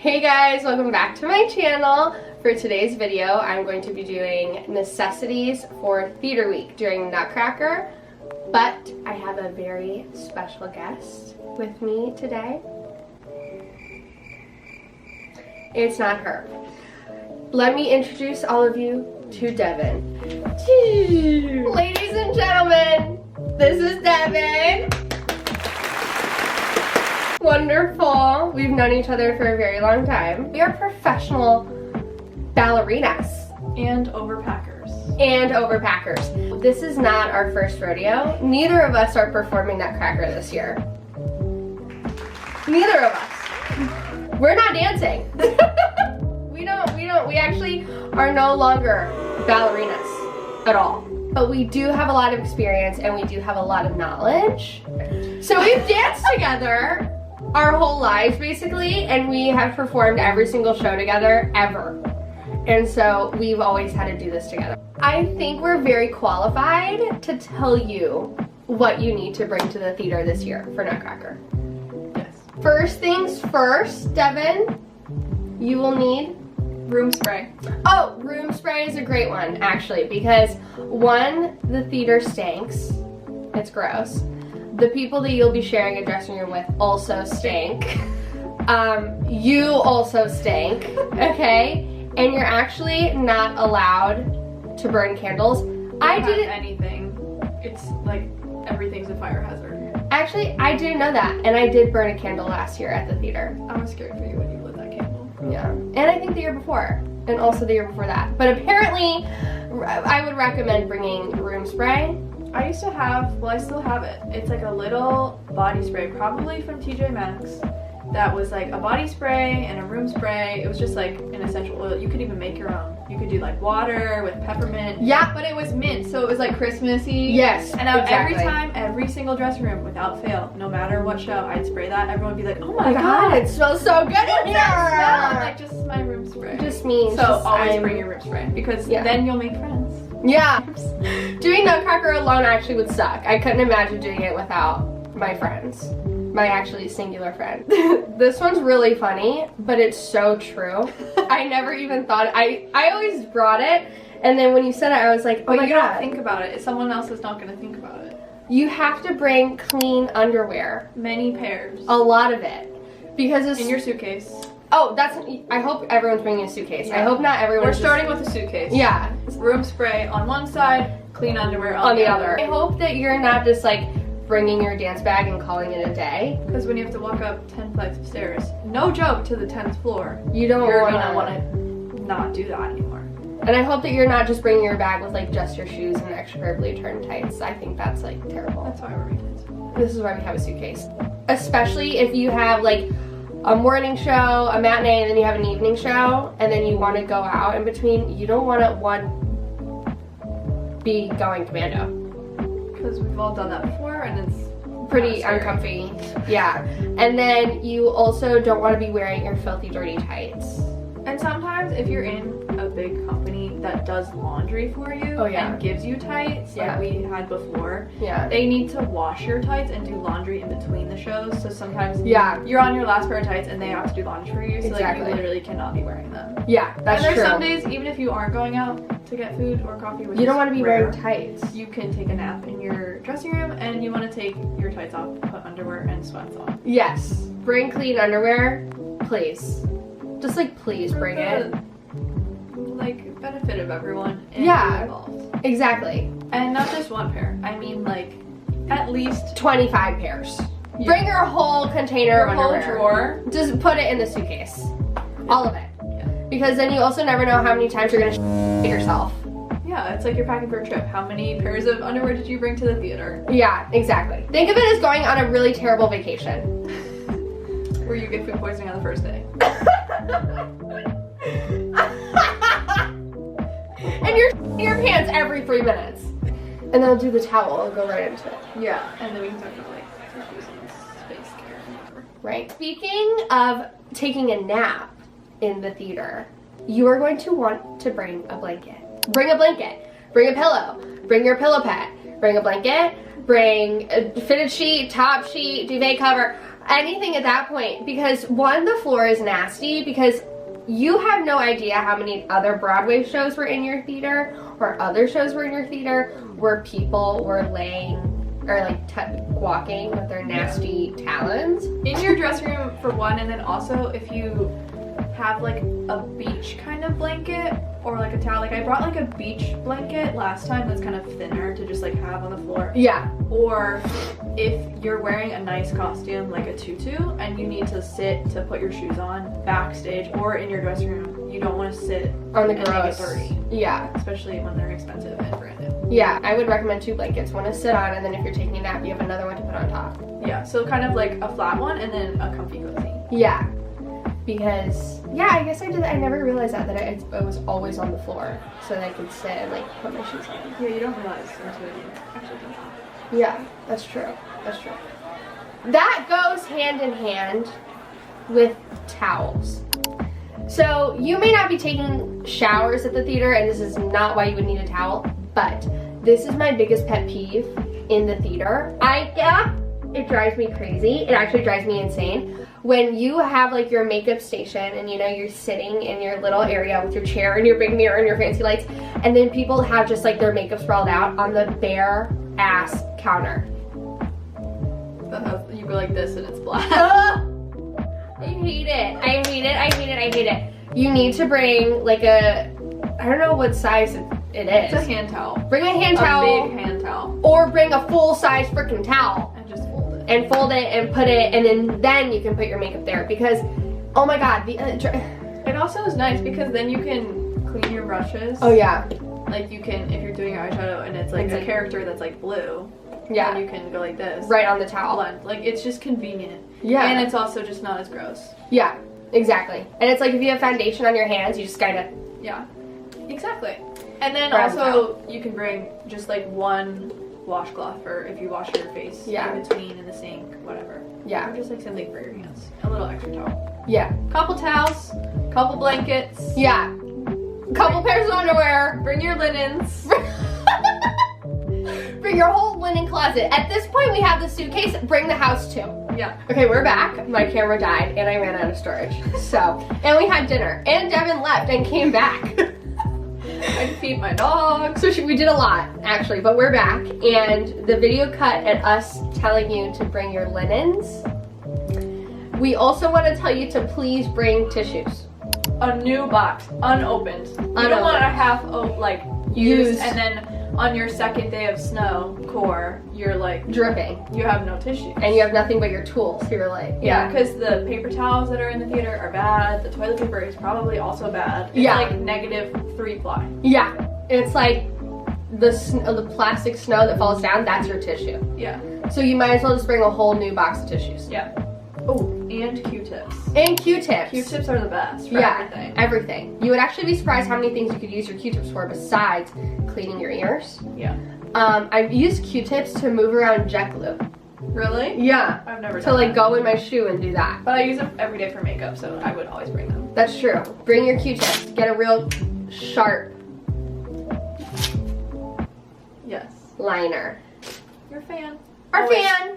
Hey guys, welcome back to my channel. For today's video, I'm going to be doing necessities for theater week during Nutcracker, but I have a very special guest with me today. It's not her. Let me introduce all of you to Devin. Ladies and gentlemen, this is Devin. Wonderful. We've known each other for a very long time. We are professional ballerinas. And overpackers. This is not our first rodeo. Neither of us are performing Nutcracker this year. Neither of us. We're not dancing. We actually are no longer ballerinas at all. But we do have a lot of experience and we do have a lot of knowledge. So we've danced together our whole lives basically, and we have performed every single show together ever. And so we've always had to do this together. I think we're very qualified to tell you what you need to bring to the theater this year for Nutcracker. Yes. First things first, Devin, you will need room spray. Oh, room spray is a great one actually, because one, the theater stinks. It's gross. The people that you'll be sharing a dressing room with also stink. You also stink, okay? And you're actually not allowed to burn candles. I didn't anything. It's like everything's a fire hazard. Actually, I didn't know that, and I did burn a candle last year at the theater. I was scared for you when you lit that candle. Yeah, and I think the year before, and also the year before that. But apparently, I would recommend bringing room spray. I used to have, well I still have it. It's like a little body spray, probably from TJ Maxx. That was like a body spray and a room spray. It was just like an essential oil. You could even make your own. You could do like water with peppermint. Yeah. But it was mint, so it was like Christmassy. Yes, And exactly. Every time, every single dressing room, without fail, no matter what show, I'd spray that. Everyone would be like, oh my god, it smells so good in here. I'm like, just my room spray. Just me. So always bring your room spray, because then you'll make friends. Yeah. Doing Nutcracker alone actually would suck. I couldn't imagine doing it without my friends. My actually singular friend. This one's really funny, but it's so true. I never even thought, I always brought it, and then when you said it, I was like, oh my god. But you don't think about it. Someone else is not gonna think about it. You have to bring clean underwear. Many pairs. A lot of it. Because it's... In your suitcase. Oh, I hope everyone's bringing a suitcase. Yeah. I hope not everyone. We're starting with a suitcase. Yeah. Room spray on one side, clean underwear on the other. I hope that you're not just like bringing your dance bag and calling it a day. Because when you have to walk up 10 flights of stairs, no joke, to the 10th floor, you're gonna want to not do that anymore. And I hope that you're not just bringing your bag with like just your shoes and extra curvily turned tights. I think that's like terrible. That's why we're doing This is why we have a suitcase. Especially if you have like a morning show, a matinee, and then you have an evening show, and then you want to go out in between. You don't want to be going commando. Because we've all done that before, and it's pretty uncomfy. Yeah. And then you also don't want to be wearing your filthy, dirty tights. And sometimes if you're in a big company that does laundry for you and gives you tights, like we had before, they need to wash your tights and do laundry in between the shows. So sometimes you're on your last pair of tights and they have to do laundry for you, so like you literally cannot be wearing them. Yeah, that's true. And there's some days, even if you aren't going out to get food or coffee, which you don't want to be rare, wearing tights. You can take a nap in your dressing room, and you want to take your tights off, put underwear and sweats on. Yes. Bring clean underwear, please. Just like please bring it. Like benefit of everyone and involved. Exactly. And not just one pair. I mean like at least 25 pairs. Yeah. Bring your whole container of underwear. Whole drawer. Just put it in the suitcase. All of it. Yeah. Because then you also never know how many times you're gonna yourself. Yeah, it's like you're packing for a trip. How many pairs of underwear did you bring to the theater? Yeah, exactly. Think of it as going on a really terrible vacation. Where you get food poisoning on the first day. And you're your pants every 3 minutes. And they'll do the towel and go right into it. Yeah, and then we can talk about like tissues and space care and whatever. Right. Speaking of taking a nap in the theater, you are going to want to bring a blanket. Bring a blanket. Bring a pillow. Bring your pillow pad. Bring a blanket. Bring a fitted sheet, top sheet, duvet cover. anything at that point, because one, the floor is nasty, because you have no idea how many other Broadway shows were in your theater or other shows were in your theater where people were laying or like walking with their nasty talons in your dressing room for one, and then also if you have like a beach kind of blanket or like a towel. Like I brought like a beach blanket last time that's kind of thinner to just like have on the floor. Yeah. Or if you're wearing a nice costume like a tutu and you need to sit to put your shoes on backstage or in your dressing room, you don't want to sit on the and make it dirty. Yeah. Especially when they're expensive and brand new. Yeah, I would recommend 2 blankets. One to sit on, and then if you're taking a nap, you have another one to put on top. Yeah, so kind of like a flat one and then a comfy cozy. Yeah. Because, yeah, I guess I did. I never realized that it was always on the floor, so that I could sit and like put my shoes on. Yeah, you don't realize until you actually do that. Yeah, that's true. That's true. That goes hand in hand with towels. So you may not be taking showers at the theater, and this is not why you would need a towel, but this is my biggest pet peeve in the theater. It drives me crazy. It actually drives me insane. When you have like your makeup station and you know you're sitting in your little area with your chair and your big mirror and your fancy lights, and then people have just like their makeup sprawled out on the bare ass counter. You go like this and it's black. I hate it. I hate it. I hate it. I hate it. You need to bring like I don't know what size it is. It's a hand towel. Bring a hand towel. A big hand towel. Or bring a full size freaking towel. And just fold it. And fold it and put it, and then you can put your makeup there, because oh my god, it also is nice because then you can clean your brushes. Oh yeah. Like you can, if you're doing eyeshadow and it's like a character that's like blue. Yeah. Then you can go like this. Right on the towel. Blend. Like it's just convenient. Yeah. And it's also just not as gross. Yeah, exactly. And it's like if you have foundation on your hands, you just gotta. Yeah. Exactly. And then Grab also you can bring just like one washcloth for if you wash your face in between in the sink, whatever. Yeah. Or just like something for your hands. A little extra towel. Yeah. Couple towels, couple blankets. Yeah. Couple pairs of underwear. Bring your linens. Bring your whole linen closet. At this point, we have the suitcase. Bring the house too. Yeah. Okay, we're back. My camera died and I ran out of storage. So, and we had dinner. And Devin left and came back. I had to feed my dog. So we did a lot, actually, but we're back. And the video cut at us telling you to bring your linens. We also want to tell you to please bring tissues. A new box, unopened. You don't want to have like used and then on your second day of snow core, you're like dripping. You have no tissue. And you have nothing but your tools. So you're like, yeah, because the paper towels that are in the theater are bad. The toilet paper is probably also bad. It's like -3 ply. Yeah, it's like the plastic snow that falls down. That's your tissue. Yeah. So you might as well just bring a whole new box of tissues. Yeah. Oh, and Q-tips. And Q-tips. Q-tips are the best for everything. Everything. You would actually be surprised how many things you could use your Q-tips for besides cleaning your ears. Yeah. I've used Q-tips to move around jet glue. Really? Yeah. I've never done to like go in my shoe and do that. But I use them every day for makeup, so I would always bring them. That's true. Bring your Q-tips. Get a real sharp liner. You're a fan. Our fan.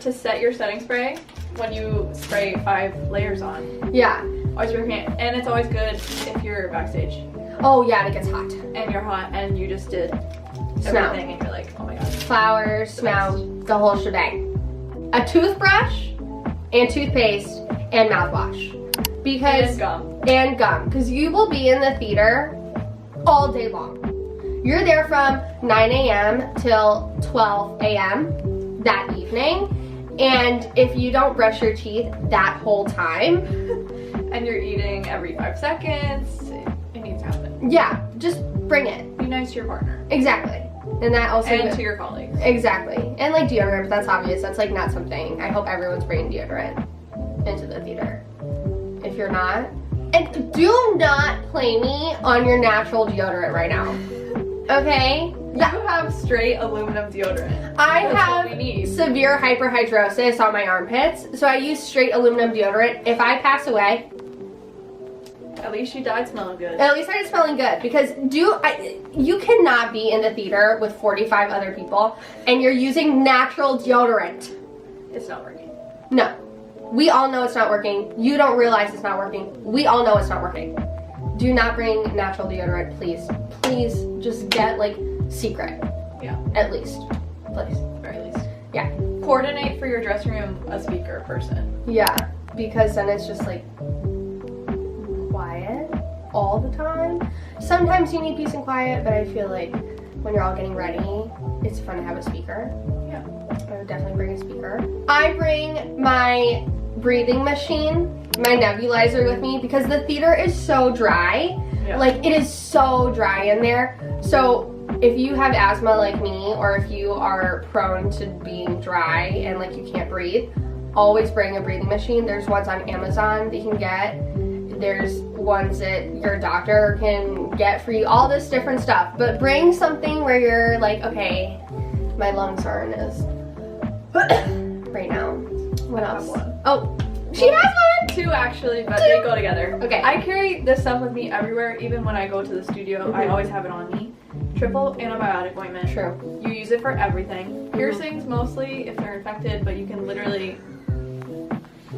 To set your setting spray when you spray 5 layers on. Yeah. Always your hand, and it's always good if you're backstage. Oh yeah, and it gets hot. And you're hot, and you just did everything, and you're like, oh my god. Flowers, smell, the whole shebang. A toothbrush, and toothpaste, and mouthwash. Because and gum. Because you will be in the theater all day long. You're there from 9 a.m. till 12 a.m. that evening, and if you don't brush your teeth that whole time and you're eating every 5 seconds, it needs to happen. Yeah, just bring it. Be nice to your partner. Exactly. And that also to your colleagues. Exactly. And like deodorant, that's obvious. That's like not something. I hope everyone's bringing deodorant into the theater. If you're not, and do not play me on your natural deodorant right now. Okay? You have straight aluminum deodorant. I have severe hyperhidrosis on my armpits, so I use straight aluminum deodorant. If I pass away, at least you died smelling good. At least I died smelling good, because you cannot be in the theater with 45 other people and you're using natural deodorant. It's not working. No. We all know it's not working. You don't realize it's not working. We all know it's not working. Do not bring natural deodorant, please. Please just get like Secret. Yeah. At least. Please. Very least. Yeah. Coordinate for your dressing room a speaker person. Yeah, because then it's just like quiet all the time. Sometimes you need peace and quiet, but I feel like when you're all getting ready, it's fun to have a speaker. Yeah. I would definitely bring a speaker. I bring my breathing machine, my nebulizer with me because the theater is so dry. Yeah. Like it is so dry in there. So if you have asthma like me, or if you are prone to being dry and like you can't breathe, always bring a breathing machine. There's ones on Amazon that you can get. There's ones that your doctor can get for you, all this different stuff. But bring something where you're like, okay, my lungs aren't as right now. What else? Oh, she has one! 2 actually, but they go together. Okay. I carry this stuff with me everywhere, even when I go to the studio. I always have it on me. Triple antibiotic ointment. True. You use it for everything. Piercings mostly if they're infected, but you can literally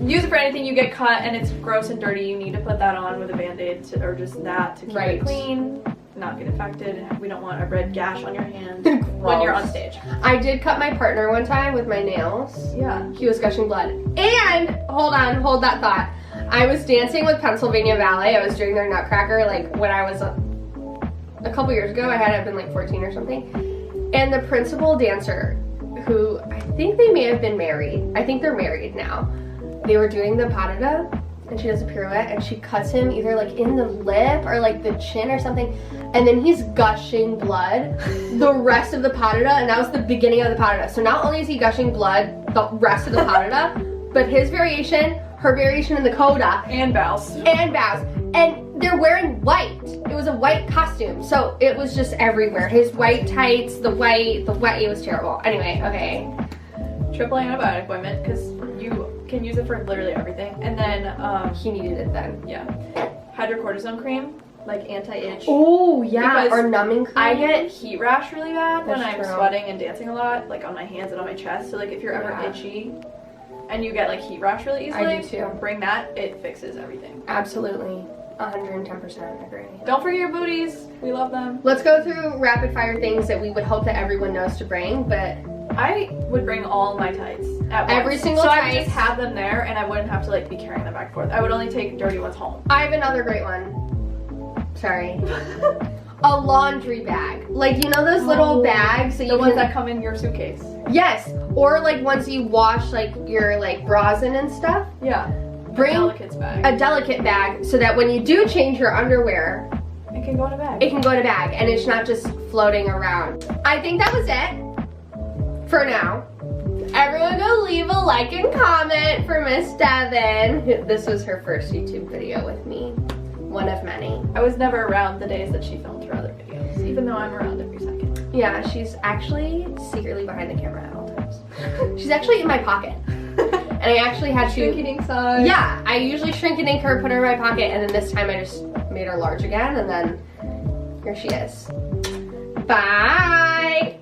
use it for anything. You get cut and it's gross and dirty. You need to put that on with a band-aid or just that to keep it clean, not get infected. We don't want a red gash on your hand when you're on stage. I did cut my partner one time with my nails. Yeah. He was gushing blood. And, hold that thought. I was dancing with Pennsylvania Ballet. I was doing their Nutcracker like when I was a couple years ago. I had to have been like 14 or something. And the principal dancer, who I think they may have been married. I think they're married now. They were doing the pas de deux, and she does a pirouette, and she cuts him either like in the lip or like the chin or something, and then he's gushing blood the rest of the pas de deux, and that was the beginning of the pas de deux. So not only is he gushing blood the rest of the pas de deux, but his variation, her variation in the coda, and bows. And they're wearing white. It was a white costume, so it was just everywhere. His white tights, the white, it was terrible. Anyway, okay. Triple antibiotic ointment, because you can use it for literally everything. And then, he needed it then. Yeah. Hydrocortisone cream, like anti-itch. Oh, yeah, because or numbing cream. I get heat rash really bad when I'm sweating and dancing a lot, like on my hands and on my chest. So like if you're ever itchy and you get like heat rash really easily, I do too. Bring that, it fixes everything. Absolutely. 110% agree. Don't forget your booties. We love them. Let's go through rapid fire things that we would hope that everyone knows to bring, but I would bring all my tights at once. Every single tight. So I would just have them there and I wouldn't have to like be carrying them back and forth. I would only take dirty ones home. I have another great one. Sorry. A laundry bag. Like, you know those little bags that the ones that come in your suitcase. Yes. Or like ones you wash like your like bras in and stuff. Yeah. Bring a delicate bag so that when you do change your underwear, it can go in a bag. It can go in a bag and it's not just floating around. I think that was it for now. Everyone go leave a like and comment for Miss Devin. This was her first YouTube video with me. One of many. I was never around the days that she filmed her other videos, even though I'm around every second. Yeah, she's actually secretly behind the camera at all times. She's actually in my pocket. And I actually had to shrink and ink size. Yeah, I usually shrink and ink her, put her in my pocket, and then this time I just made her large again, and then here she is. Bye!